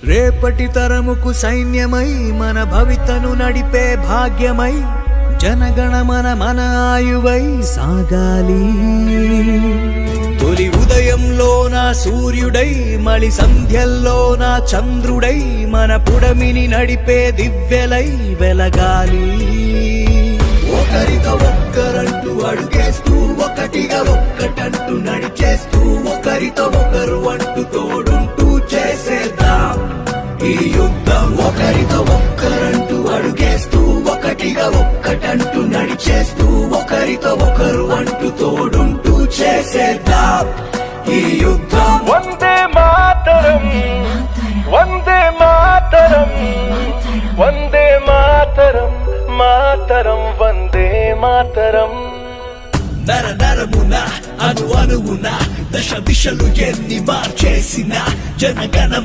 రేపటి తరముకు సైన్యమై మన భవితను నడిపే భాగ్యమై జనగణమన మన ఆయువై సాగాలి. తొలి ఉదయంలోన సూర్యుడై మలి సంధ్యల్లోన చంద్రుడై మన పుడమిని నడిపే దివ్యలై వెలగాలి. ఒకరితో ఒక్కరంటూ అడుగేస్తూ ఒకటిగా ఒక్కటంటూ నడిచేస్తూ ఒకరితో ఒకరు అంటూ తోడుంటూ చేసేద్దాం ఈ యుద్ధం. ఒకరితో ఒక్కరంటూ అడుగేస్తూ ఒకటిగా ఒక్కటంటూ నడిచేస్తూ ఒకరితో ఒకరు అంటూ తోడుంటూ చేసేద్దాం ఈ యుద్ధం. వందే మాతరం వందే మాతరం వందే మాతరం మాతరం వందే మాతరం. నర నరమున అణు అణువున దశ దిశలు ఎన్ని మార్చేసిన జనగణ